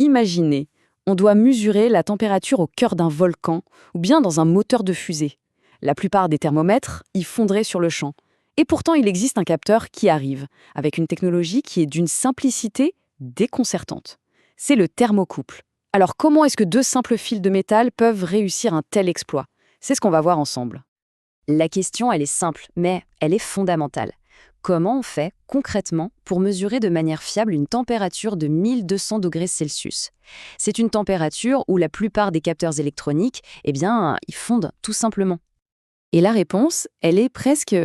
imaginez, on doit mesurer la température au cœur d'un volcan ou bien dans un moteur de fusée. La plupart des thermomètres y fondraient sur le champ. Et pourtant, il existe un capteur qui arrive, avec une technologie qui est d'une simplicité déconcertante. C'est le thermocouple. Alors comment est-ce que deux simples fils de métal peuvent réussir un tel exploit? C'est ce qu'on va voir ensemble. La question, elle est simple, mais elle est fondamentale. Comment on fait, concrètement, pour mesurer de manière fiable une température de 1200 degrés Celsius? C'est une température où la plupart des capteurs électroniques, ils fondent tout simplement. Et la réponse, elle est presque,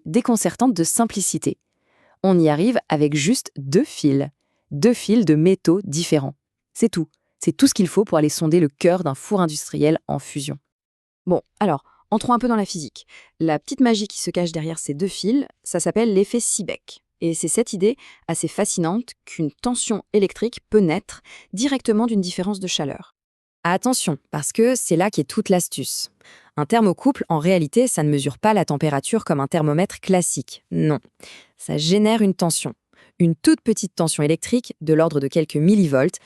déconcertante de simplicité. On y arrive avec juste deux fils de métaux différents. C'est tout. C'est tout ce qu'il faut pour aller sonder le cœur d'un four industriel en fusion. Bon, alors, entrons un peu dans la physique. La petite magie qui se cache derrière ces deux fils, ça s'appelle l'effet Seebeck. Et c'est cette idée assez fascinante qu'une tension électrique peut naître directement d'une différence de chaleur. Attention, parce que c'est là qu'est toute l'astuce. Un thermocouple, en réalité, ça ne mesure pas la température comme un thermomètre classique. Non, ça génère une tension. Une toute petite tension électrique de l'ordre de quelques millivolts.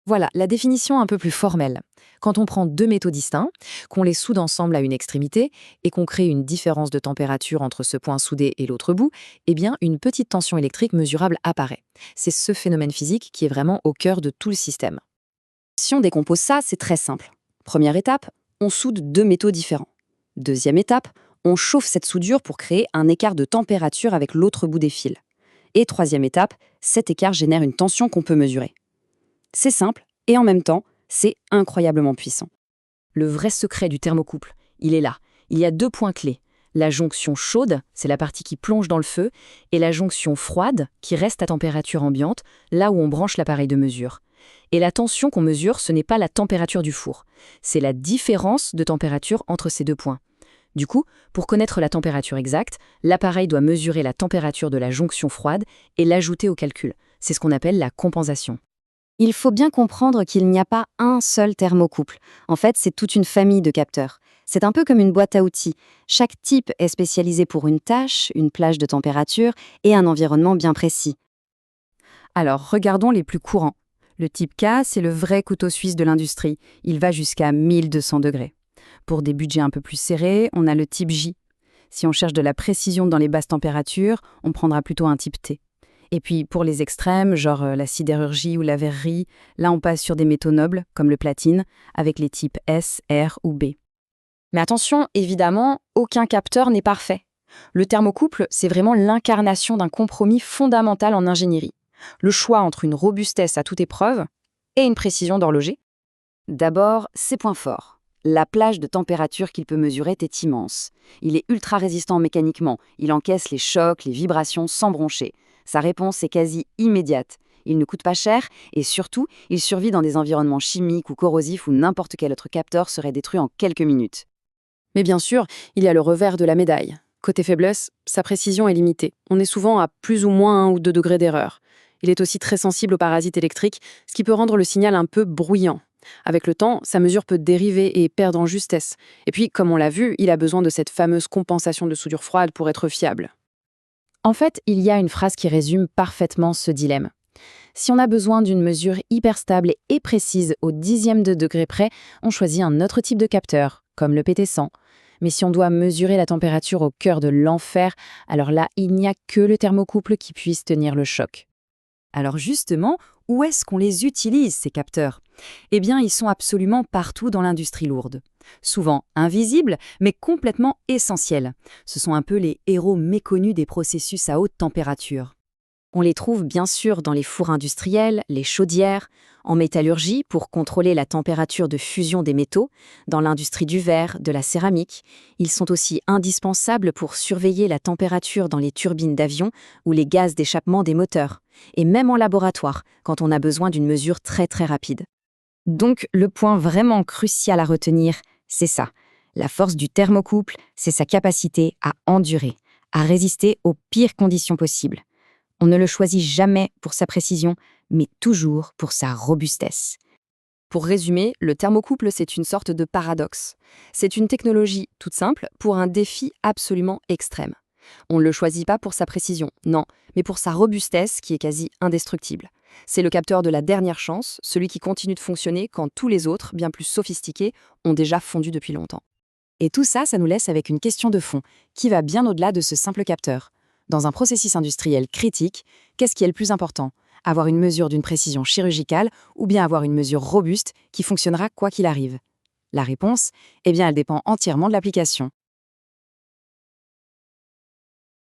Voilà, la définition un peu plus formelle. Quand on prend deux métaux distincts, qu'on les soude ensemble à une extrémité et qu'on crée une différence de température entre ce point soudé et l'autre bout, une petite tension électrique mesurable apparaît. C'est ce phénomène physique qui est vraiment au cœur de tout le système. Si on décompose ça, c'est très simple. Première étape, on soude deux métaux différents. Deuxième étape, on chauffe cette soudure pour créer un écart de température avec l'autre bout des fils. Et troisième étape, cet écart génère une tension qu'on peut mesurer. C'est simple et en même temps, c'est incroyablement puissant. Le vrai secret du thermocouple, il est là. Il y a deux points clés. La jonction chaude, c'est la partie qui plonge dans le feu, et la jonction froide, qui reste à température ambiante, là où on branche l'appareil de mesure. Et la tension qu'on mesure, ce n'est pas la température du four, c'est la différence de température entre ces deux points. Du coup, pour connaître la température exacte, l'appareil doit mesurer la température de la jonction froide et l'ajouter au calcul. C'est ce qu'on appelle la compensation. Il faut bien comprendre qu'il n'y a pas un seul thermocouple. En fait, c'est toute une famille de capteurs. C'est un peu comme une boîte à outils. Chaque type est spécialisé pour une tâche, une plage de température et un environnement bien précis. Alors, regardons les plus courants. Le type K, c'est le vrai couteau suisse de l'industrie. Il va jusqu'à 1200 degrés. Pour des budgets un peu plus serrés, on a le type J. Si on cherche de la précision dans les basses températures, on prendra plutôt un type T. Et puis pour les extrêmes, genre la sidérurgie ou la verrerie, là on passe sur des métaux nobles, comme le platine, avec les types S, R ou B. Mais attention, évidemment, aucun capteur n'est parfait. Le thermocouple, c'est vraiment l'incarnation d'un compromis fondamental en ingénierie. Le choix entre une robustesse à toute épreuve et une précision d'horloger. D'abord, ses points forts. La plage de température qu'il peut mesurer est immense. Il est ultra résistant mécaniquement, il encaisse les chocs, les vibrations sans broncher. Sa réponse est quasi immédiate. Il ne coûte pas cher et surtout, il survit dans des environnements chimiques ou corrosifs où n'importe quel autre capteur serait détruit en quelques minutes. Mais bien sûr, il y a le revers de la médaille. Côté faiblesse, sa précision est limitée. On est souvent à plus ou moins 1 ou 2 degrés d'erreur. Il est aussi très sensible aux parasites électriques, ce qui peut rendre le signal un peu bruyant. Avec le temps, sa mesure peut dériver et perdre en justesse. Et puis, comme on l'a vu, il a besoin de cette fameuse compensation de soudure froide pour être fiable. En fait, il y a une phrase qui résume parfaitement ce dilemme. Si on a besoin d'une mesure hyper stable et précise au dixième de degré près, on choisit un autre type de capteur, comme le PT100. Mais si on doit mesurer la température au cœur de l'enfer, alors là, il n'y a que le thermocouple qui puisse tenir le choc. Alors justement, où est-ce qu'on les utilise, ces capteurs? Ils sont absolument partout dans l'industrie lourde. Souvent invisibles, mais complètement essentiels. Ce sont un peu les héros méconnus des processus à haute température. On les trouve bien sûr dans les fours industriels, les chaudières, en métallurgie pour contrôler la température de fusion des métaux, dans l'industrie du verre, de la céramique. Ils sont aussi indispensables pour surveiller la température dans les turbines d'avion ou les gaz d'échappement des moteurs, et même en laboratoire, quand on a besoin d'une mesure très très rapide. Donc le point vraiment crucial à retenir, c'est ça. La force du thermocouple, c'est sa capacité à endurer, à résister aux pires conditions possibles. On ne le choisit jamais pour sa précision, mais toujours pour sa robustesse. Pour résumer, le thermocouple, c'est une sorte de paradoxe. C'est une technologie toute simple pour un défi absolument extrême. On ne le choisit pas pour sa précision, non, mais pour sa robustesse qui est quasi indestructible. C'est le capteur de la dernière chance, celui qui continue de fonctionner quand tous les autres, bien plus sophistiqués, ont déjà fondu depuis longtemps. Et tout ça, ça nous laisse avec une question de fond, qui va bien au-delà de ce simple capteur. Dans un processus industriel critique, qu'est-ce qui est le plus important? Avoir une mesure d'une précision chirurgicale ou bien avoir une mesure robuste qui fonctionnera quoi qu'il arrive? La réponse, eh bien, elle dépend entièrement de l'application.